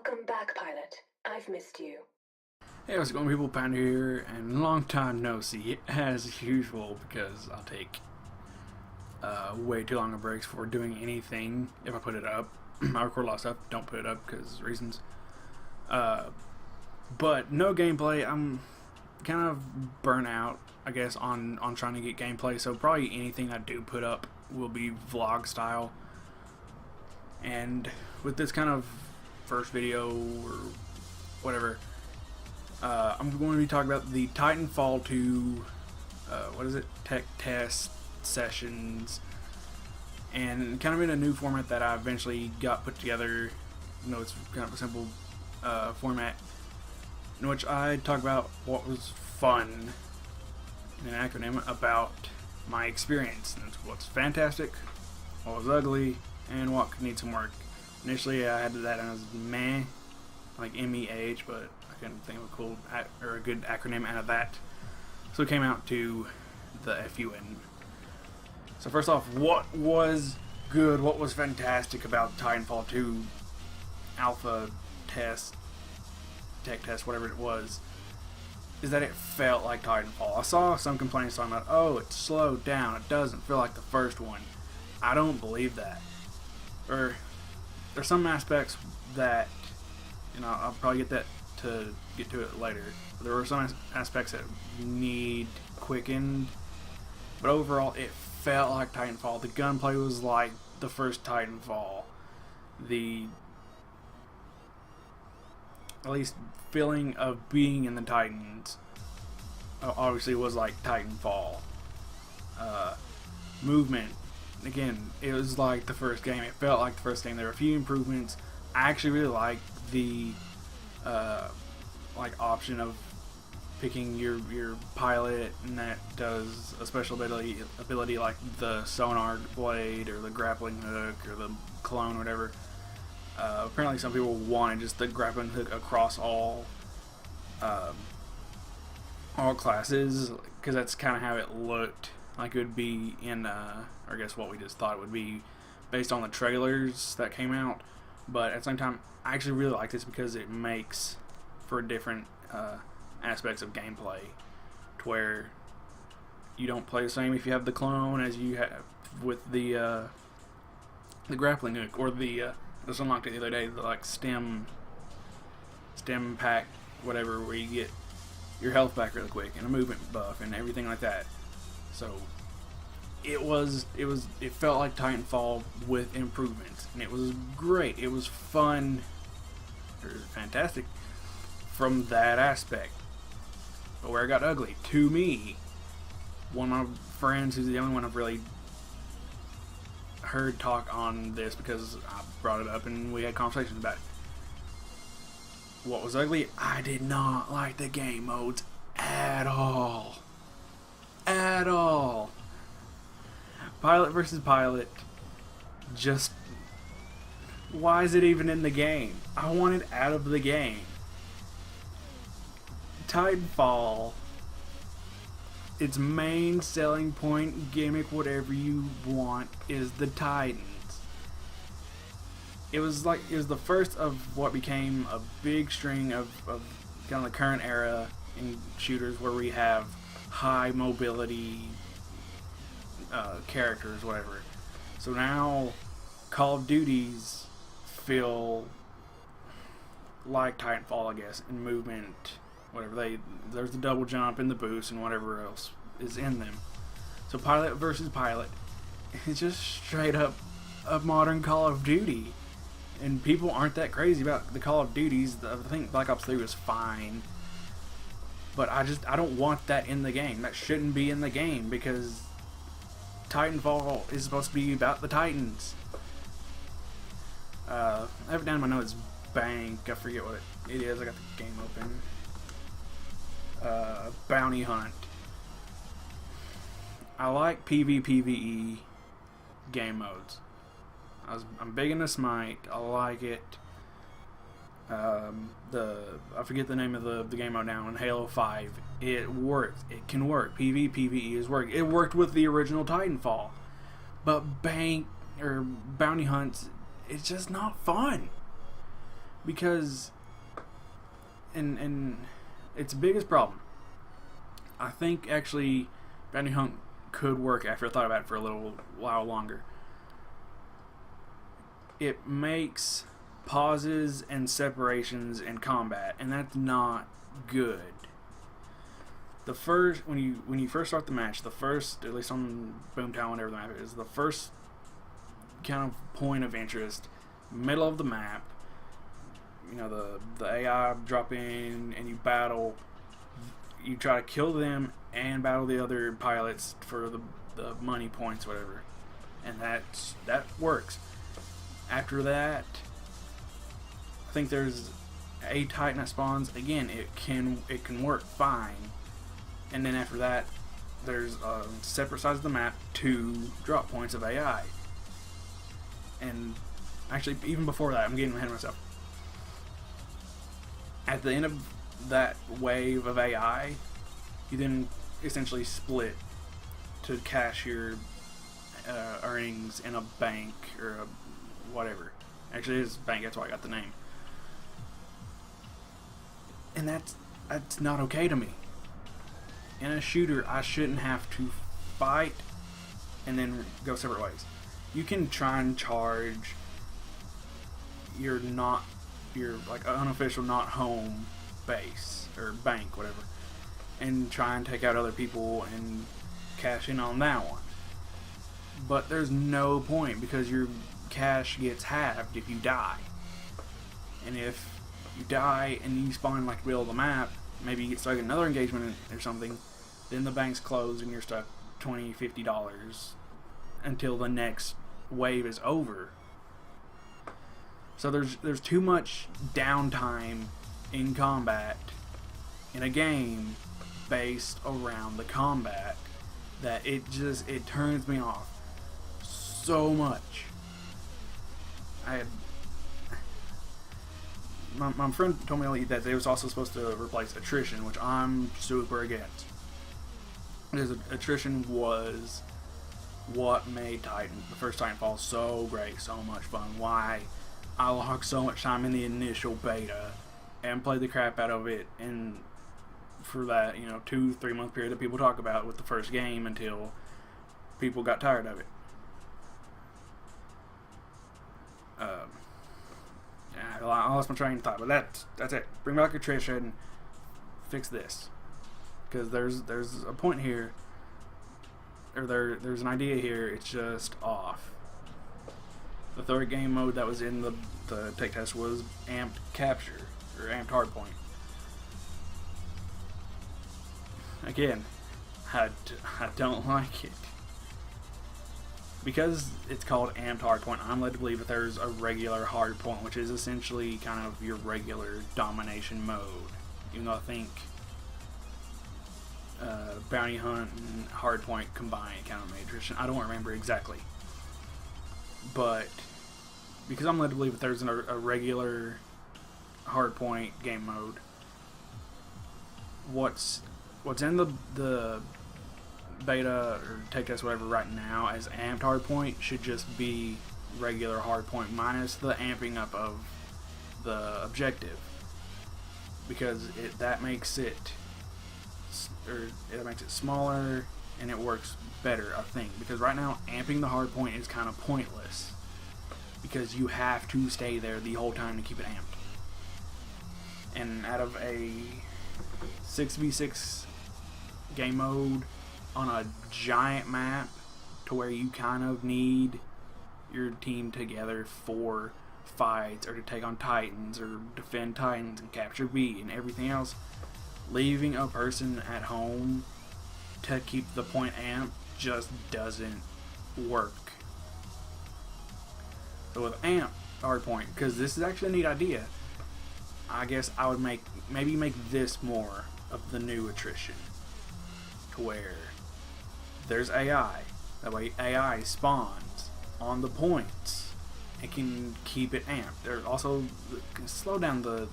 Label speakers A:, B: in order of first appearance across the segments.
A: Welcome back, pilot. I've missed you.
B: Hey, what's going on, people? Pounder here, and long time no see, as usual, because I'll take way too long of breaks for doing anything if I put it up. I record a lot of stuff, don't put it up because reasons. But no gameplay. I'm kind of burnt out, I guess, on trying to get gameplay, so probably anything I do put up will be vlog style. And with this kind of first video or whatever, I'm going to be talking about the Titanfall 2 tech test sessions, and kind of in a new format that I eventually got put together. You know, it's kind of a simple format in which I talk about what was fun in an acronym about my experience, and what's fantastic, what was ugly, and what could need some work. Initially I had that as meh, like MEH, but I couldn't think of a cool or a good acronym out of that, so it came out to the F.U.N. So first off, what was good, what was fantastic about Titanfall 2 alpha test, tech test, whatever it was, is that it felt like Titanfall. I saw some complaints talking about, oh, it's slowed down, it doesn't feel like the first one. I don't believe that. Or there's some aspects that, you know, I'll probably get to it later. There were some aspects that need quickened, but overall it felt like Titanfall. The gunplay was like the first Titanfall. The at least feeling of being in the Titans obviously was like Titanfall. Movement, again, it was like the first game. It felt like the first game. There were a few improvements. I actually really liked the option of picking your pilot, and that does a special ability like the sonar blade or the grappling hook or the clone, whatever. Apparently some people wanted just the grappling hook across all classes, because that's kind of how it looked like it would be in, or I guess what we just thought it would be based on the trailers that came out. But at the same time, I actually really like this because it makes for different aspects of gameplay, to where you don't play the same if you have the clone as you have with the grappling hook, or the just unlocked it the other day, the like stem pack, whatever, where you get your health back really quick and a movement buff and everything like that. So it felt like Titanfall with improvements, and it was great. It was fun, it was fantastic from that aspect. But where it got ugly, to me, one of my friends, who's the only one I've really heard talk on this because I brought it up and we had conversations about it. What was ugly? I did not like the game modes at all. At all. Pilot versus pilot. Just, why is it even in the game? I want it out of the game. Titanfall, its main selling point, gimmick, whatever you want, is the Titans. It was the first of what became a big string of kind of the current era in shooters, where we have high mobility characters, whatever. So now Call of Duties feel like Titanfall, I guess, in movement, whatever. There's the double jump and the boost and whatever else is in them. So pilot versus pilot is just straight up a modern Call of Duty, and people aren't that crazy about the Call of Duties. I think Black Ops 3 was fine, but I don't want that in the game. That shouldn't be in the game, because Titanfall is supposed to be about the Titans. I have it down in my notes, bank, I forget what it is, I got the game open. Bounty hunt. I like PvPvE game modes. I'm big into Smite. I like it. I forget the name of the game mode now. In Halo 5, it works. It can work. PvPvE is work. It worked with the original Titanfall, but bank or bounty hunts, it's just not fun. because and its biggest problem, I think actually Bounty Hunt could work after I thought about it for a little while longer. It makes pauses and separations in combat, and that's not good. The first, when you first start the match, the first, at least on Boomtown, whatever the map is, the first kind of point of interest, middle of the map, you know, the AI drop in and you battle. You try to kill them and battle the other pilots for the money points, whatever, and that works. After that, I think there's a Titan that spawns. Again, it can work fine. And then after that, there's separate sides of the map, 2 drop points of AI. And actually, even before that, I'm getting ahead of myself. At the end of that wave of AI, you then essentially split to cash your earnings in a bank or whatever. Actually, it is a bank. That's why I got the name. And that's not okay to me. In a shooter, I shouldn't have to fight and then go separate ways. You can try and charge your like unofficial not home base or bank, whatever, and try and take out other people and cash in on that one. But there's no point, because your cash gets halved if you die. And if you die and you spawn like the middle of the map, maybe you get stuck in another engagement or something, then the bank's closed and you're stuck $20, $50 until the next wave is over. So there's too much downtime in combat in a game based around the combat that it turns me off so much. My friend told me that they was also supposed to replace attrition, which I'm super against. Because attrition was what made the first Titanfall so great, so much fun. Why I logged so much time in the initial beta and played the crap out of it, and for that 2-3 month period that people talk about with the first game, until people got tired of it. I lost my train of thought, but that's it. Bring back attrition, fix this, because there's a point here, or there's an idea here. It's just off. The third game mode that was in the tech test was amped capture, or amped hardpoint. Again, I don't like it. Because it's called amped hardpoint, I'm led to believe that there's a regular hardpoint, which is essentially kind of your regular domination mode. Even though I think bounty hunt and hardpoint combined kind of made attrition. I don't remember exactly. But because I'm led to believe that there's a regular hardpoint game mode, what's in the beta or tech test, whatever, right now as amped hardpoint should just be regular hardpoint minus the amping up of the objective, because that makes it smaller and it works better, I think. Because right now amping the hardpoint is kind of pointless, because you have to stay there the whole time to keep it amped. And out of a 6v6 game mode on a giant map, to where you kind of need your team together for fights or to take on Titans or defend Titans and capture B and everything else, leaving a person at home to keep the point amp just doesn't work. So with amp hardpoint, because this is actually a neat idea, I guess I would maybe make this more of the new attrition, to where there's AI. That way AI spawns on the points and can keep it amped. There's also slow down the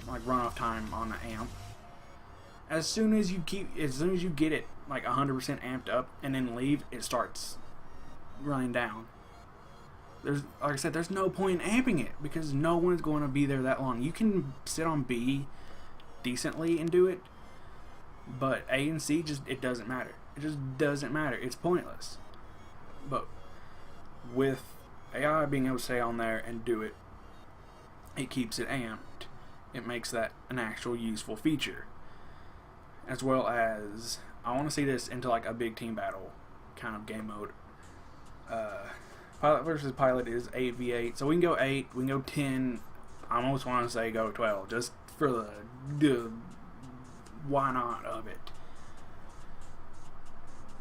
B: like runoff time on the amp. As soon as you get it like 100% amped up and then leave, it starts running down. there's, like I said, there's no point in amping it because no one's going to be there that long. You can sit on B decently and do it, but A and C it doesn't matter. It just doesn't matter. It's pointless. But with AI being able to stay on there and do it, it keeps it amped. It makes that an actual useful feature. As well as, I want to see this into like a big team battle kind of game mode. Pilot versus pilot is 8v8, so we can go 8, we can go 10. I almost want to say go 12, just for the why not of it.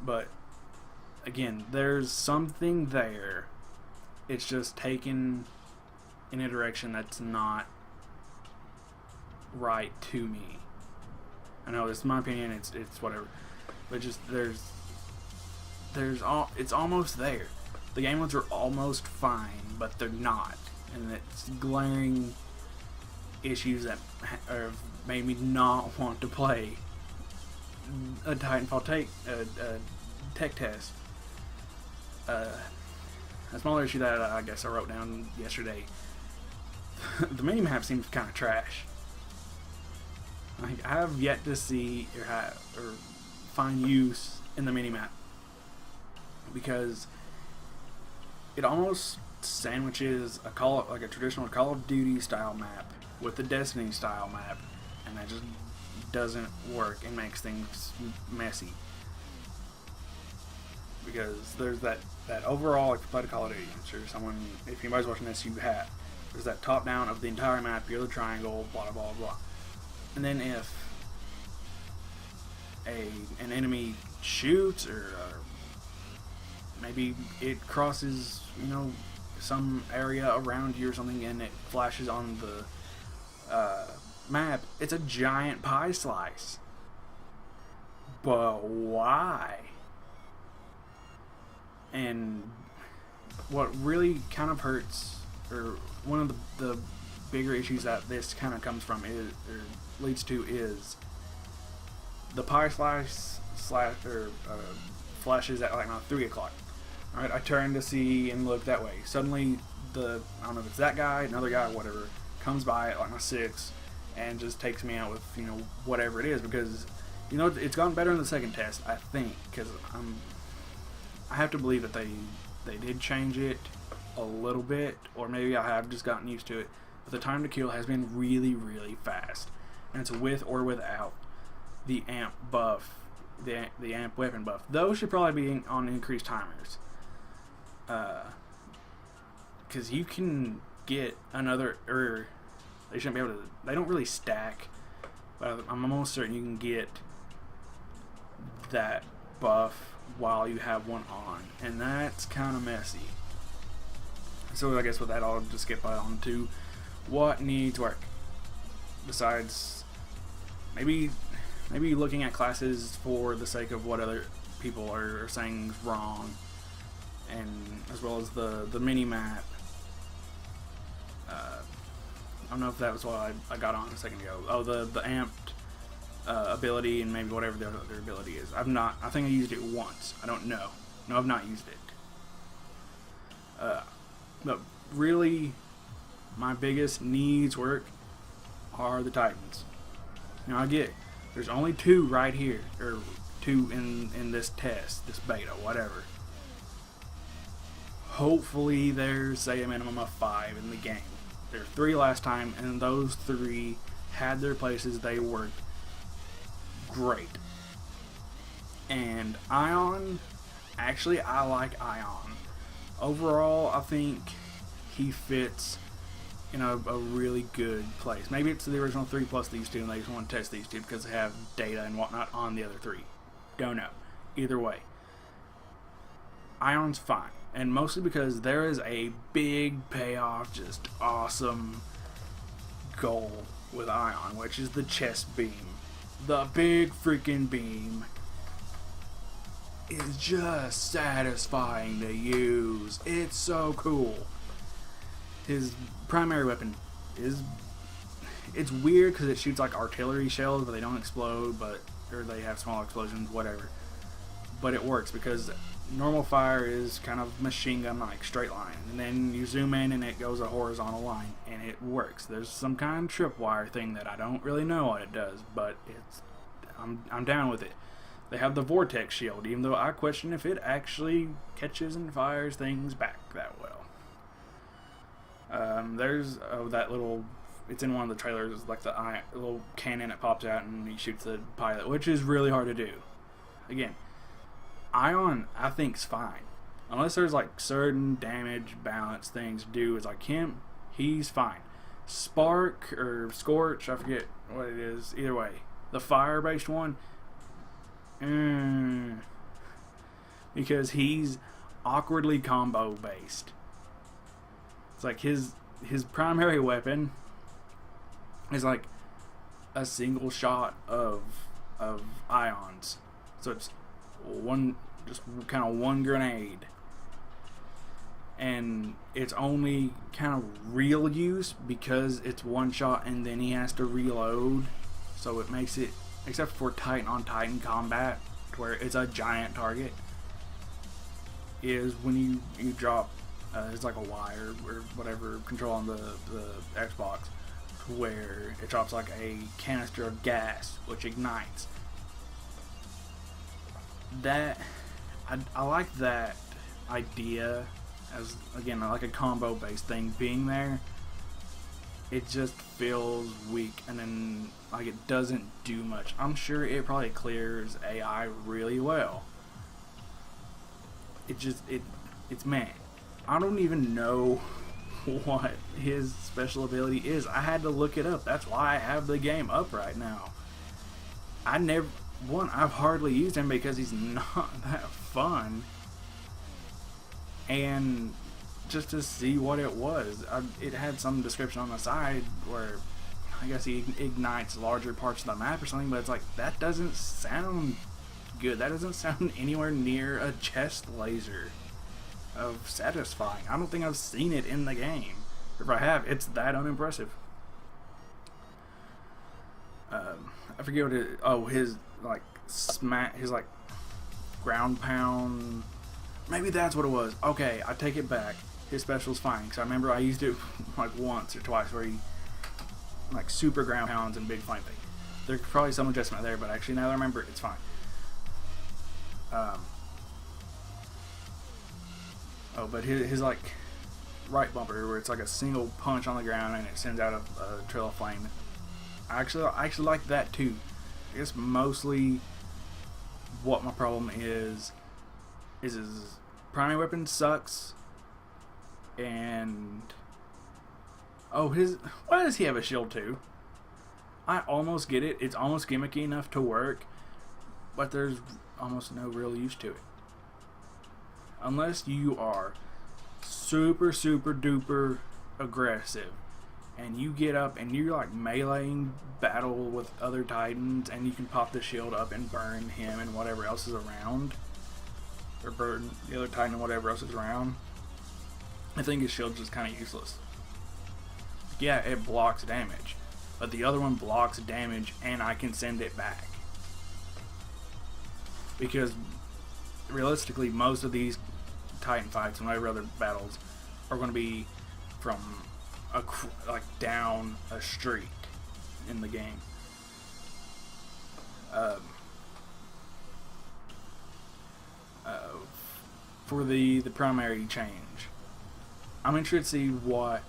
B: But again, there's something there. It's just taken in a direction that's not right to me. I know it's my opinion. It's whatever, but just it's almost there. The game modes are almost fine, but they're not, and it's glaring issues that have made me not want to play a Titanfall tech test. A smaller issue that I guess I wrote down yesterday. The minimap seems kind of trash. Like, I have yet to see or find use in the minimap because it almost sandwiches like a traditional Call of Duty style map with the Destiny style map, and that just doesn't work and makes things messy. Because there's that overall, if you played a Call of Duty, I'm sure someone, if anybody's watching this, you have. There's that top down of the entire map, you're the triangle, blah blah blah. And then if an enemy shoots or maybe it crosses, some area around you or something, and it flashes on the map, it's a giant pie slice. But why? And what really kind of hurts, or one of the bigger issues that this kind of comes from leads to is the pie slice flashes at like 3 o'clock. Alright, I turn to see and look that way. Suddenly, I don't know if it's that guy, another guy, whatever, comes by at like 6 and just takes me out with, whatever it is. Because, it's gotten better in the second test, I think. Because I have to believe that they did change it a little bit. Or maybe I have just gotten used to it. But the time to kill has been really, really fast. And it's with or without the amp buff, the amp weapon buff. Those should probably be on increased timers. Because you can get another, or they shouldn't be able to, they don't really stack, but I'm almost certain you can get that buff while you have one on, and that's kind of messy. So I guess with that, I'll just skip on to what needs work. Besides, maybe looking at classes for the sake of what other people are saying is wrong, and as well as the mini map. I don't know if that was what I got on a second ago. Oh, the amped ability, and maybe whatever the other ability is. I think I used it once. I don't know. No, I've not used it. But really, my biggest needs work are the Titans. Now I get there's only 2 right here, or 2 in this test, this beta, whatever. Hopefully there's, say, a minimum of 5 in the game. There were 3 last time, and those 3 had their places. They worked great. And Ion, actually, I like Ion. Overall, I think he fits in a really good place. Maybe it's the original 3 plus these 2, and they just want to test these 2 because they have data and whatnot on the other 3. Don't know. Either way, Ion's fine. And mostly because there is a big payoff, just awesome goal with Ion, which is the chest beam. The big freaking beam is just satisfying to use. It's so cool. His primary weapon it's weird because it shoots like artillery shells, but they don't explode, or they have small explosions, whatever. But it works because normal fire is kind of machine gun like, straight line, and then you zoom in and it goes a horizontal line, and it works. There's some kind of tripwire thing that I don't really know what it does, but I'm down with it. They have the vortex shield, even though I question if it actually catches and fires things back that well. There's that little, it's in one of the trailers, like the little cannon that pops out and he shoots the pilot, which is really hard to do. Again, Ion, I think's fine. Unless there's like certain damage balance things to do with like him, he's fine. Spark or Scorch, I forget what it is. Either way, the fire-based one, because he's awkwardly combo-based. It's like his primary weapon is like a single shot of ions. So it's just kind of one grenade, and it's only kind of real use because it's one shot and then he has to reload, so it makes it, except for Titan on Titan combat where it's a giant target, is when you drop it's like a wire or whatever control on the Xbox, where it drops like a canister of gas which ignites. That I like that idea as, again, like a combo based thing being there. It just feels weak, and then like it doesn't do much. I'm sure it probably clears AI really well. It's man, I don't even know what his special ability is. I had to look it up. That's why I have the game up right now. I've hardly used him because he's not that fun, and just to see what it was, it had some description on the side where I guess he ignites larger parts of the map or something, but it's like, that doesn't sound good. That doesn't sound anywhere near a chest laser of satisfying. I don't think I've seen it in the game. If I have, it's that unimpressive. I forget what it. Oh, his like his like ground pound. Maybe that's what it was. Okay, I take it back. His special's fine, because I remember I used it like once or twice where he like super ground pounds and big flame thing. There's probably some adjustment there, but actually now that I remember, it's fine. But his like right bumper, where it's like a single punch on the ground and it sends out a trail of flame. I actually like that too. I guess mostly what my problem is his primary weapon sucks, and why does he have a shield too? I almost get it. It's almost gimmicky enough to work, but there's almost no real use to it. Unless you are super duper aggressive and you get up and you're like meleeing battle with other Titans, and you can pop the shield up and burn him and whatever else is around, or burn the other Titan and whatever else is around, I think his shield's just kind of useless. Yeah, it blocks damage, but the other one blocks damage and I can send it back. Because realistically, most of these Titan fights and whatever other battles are going to be from down a street in the game. For the primary change, I'm interested to see what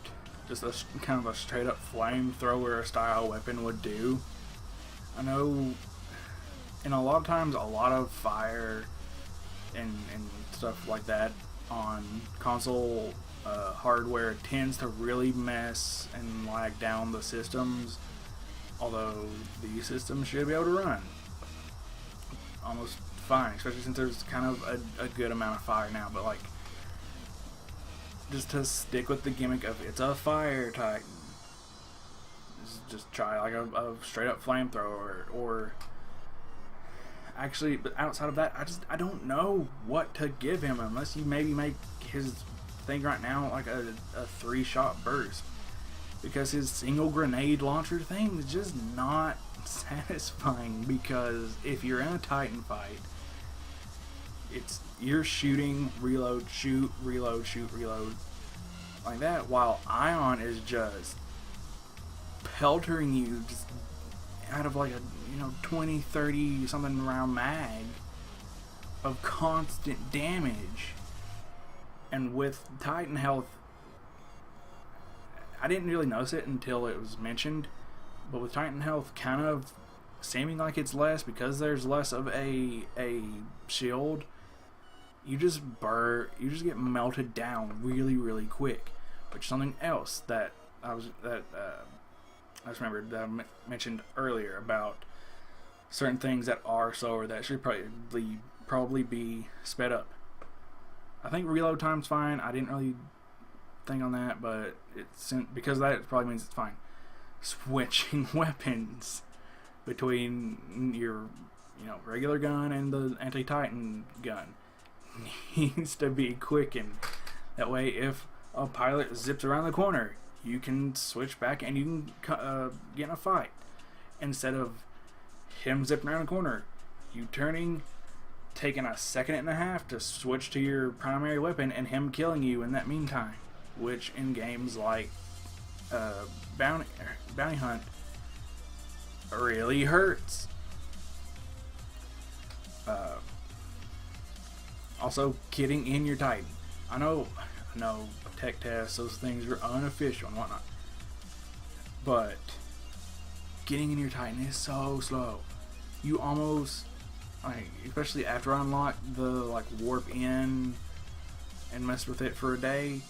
B: just a kind of a straight up flamethrower style weapon would do. I know, and a lot of times, a lot of fire and stuff like that on console hardware tends to really mess and lag down the systems, although the system should be able to run almost fine, especially since there's kind of a good amount of fire now. But like, just to stick with the gimmick of it's a fire Titan, just try like a straight up flamethrower, or actually, but outside of that, I don't know what to give him unless you maybe make his thing right now like a 3-shot burst, because his single grenade launcher thing is just not satisfying. Because if you're in a Titan fight, you're shooting, reload, shoot, reload, like that, while Ion is just peltering you just out of like a 20, 30 something round mag of constant damage. And with Titan health, I didn't really notice it until it was mentioned, but with Titan health kind of seeming like it's less because there's less of a shield, you just get melted down really quick. Which is something else that I just remembered that I mentioned earlier about certain things that are slower that should probably be sped up. I think reload time's fine. I didn't really think on that, but because of that, it probably means it's fine. Switching weapons between your regular gun and the anti-Titan gun needs to be quickened. That way, if a pilot zips around the corner, you can switch back and you can get in a fight. Instead of him zipping around the corner, you turning, taking a second and a half to switch to your primary weapon and him killing you in that meantime. Which in games like Bounty Hunt really hurts. Also, getting in your Titan. I know tech tests, those things are unofficial and whatnot, but getting in your Titan is so slow. You almost, especially after I unlock the warp in and mess with it for a day,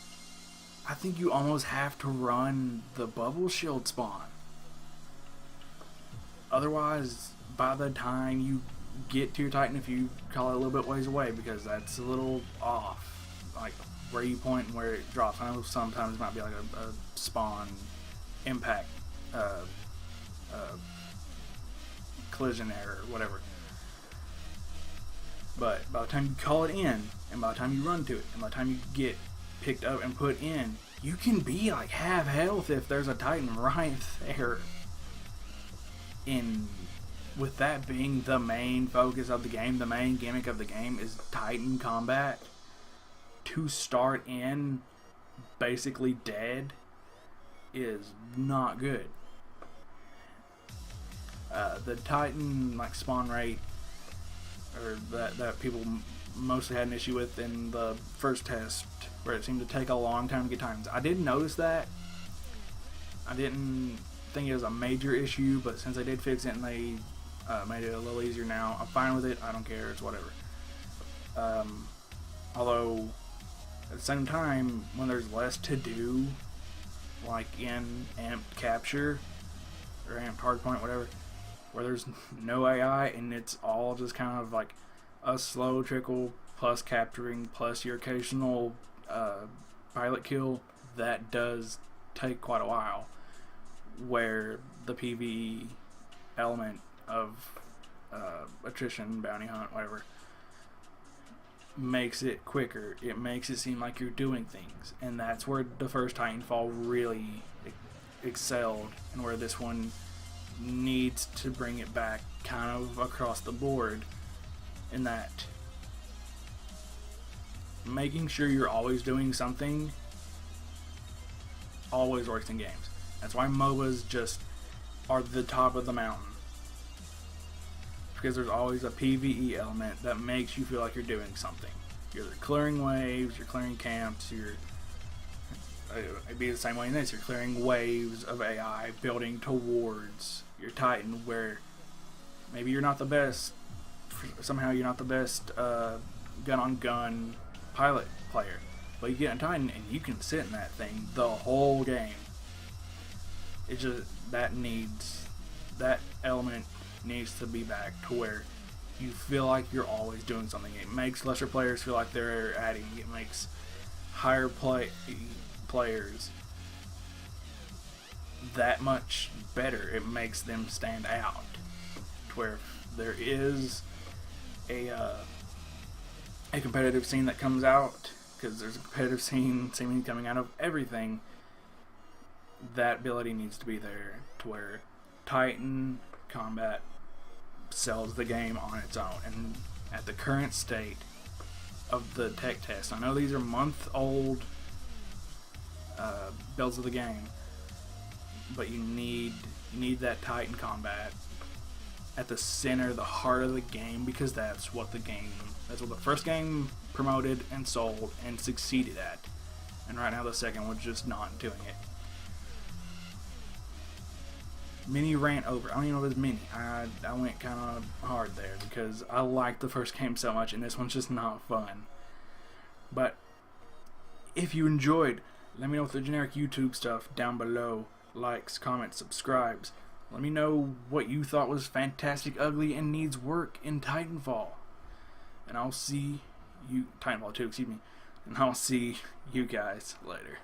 B: I think you almost have to run the bubble shield spawn. Otherwise, by the time you get to your Titan, if you call it a little bit ways away, because that's a little off, like where you point and where it drops. I know sometimes it might be like a spawn impact collision error or whatever. But by the time you call it in, and by the time you run to it, and by the time you get picked up and put in, you can be like half health if there's a Titan right there. With that being the main focus of the game, the main gimmick of the game is Titan combat. To start in basically dead is not good. The Titan spawn rate, or that people mostly had an issue with in the first test, where it seemed to take a long time to get Titans. I did notice that. I didn't think it was a major issue, but since they did fix it and they made it a little easier now, I'm fine with it. I don't care. It's whatever. Although at the same time, when there's less to do, like in Amped Capture or Amped Hardpoint, whatever, where there's no AI and it's all just kind of like a slow trickle plus capturing plus your occasional pilot kill, that does take quite a while. Where the PvE element of attrition, bounty hunt, whatever, makes it quicker. It makes it seem like you're doing things, and that's where the first Titanfall really excelled, and where this one needs to bring it back kind of across the board, in that making sure you're always doing something always works in games. That's why MOBAs just are the top of the mountain, because there's always a PvE element that makes you feel like you're doing something. You're clearing waves, you're clearing camps, it'd be the same way in this. You're clearing waves of AI building towards your Titan, where maybe you're not the best, somehow you're not the best gun-on-gun pilot player, but you get a Titan and you can sit in that thing the whole game. It just, that element needs to be back to where you feel like you're always doing something. It makes lesser players feel like they're adding. It makes higher players that much better. It makes them stand out to where there is a competitive scene that comes out, because there's a competitive scene seemingly coming out of everything. That ability needs to be there to where Titan combat sells the game on its own. And at the current state, of the tech test. I know these are month-old builds of the game, but you need that Titan combat at the center, the heart of the game, because that's what the first game promoted and sold and succeeded at. And right now the second one's just not doing it. Mini rant over. I don't even know if it's mini. I went kind of hard there because I liked the first game so much and this one's just not fun. But if you enjoyed, let me know with the generic YouTube stuff down below. Likes, comments, subscribes. Let me know what you thought was fantastic, ugly, and needs work in Titanfall. And I'll see you... Titanfall 2, excuse me. And I'll see you guys later.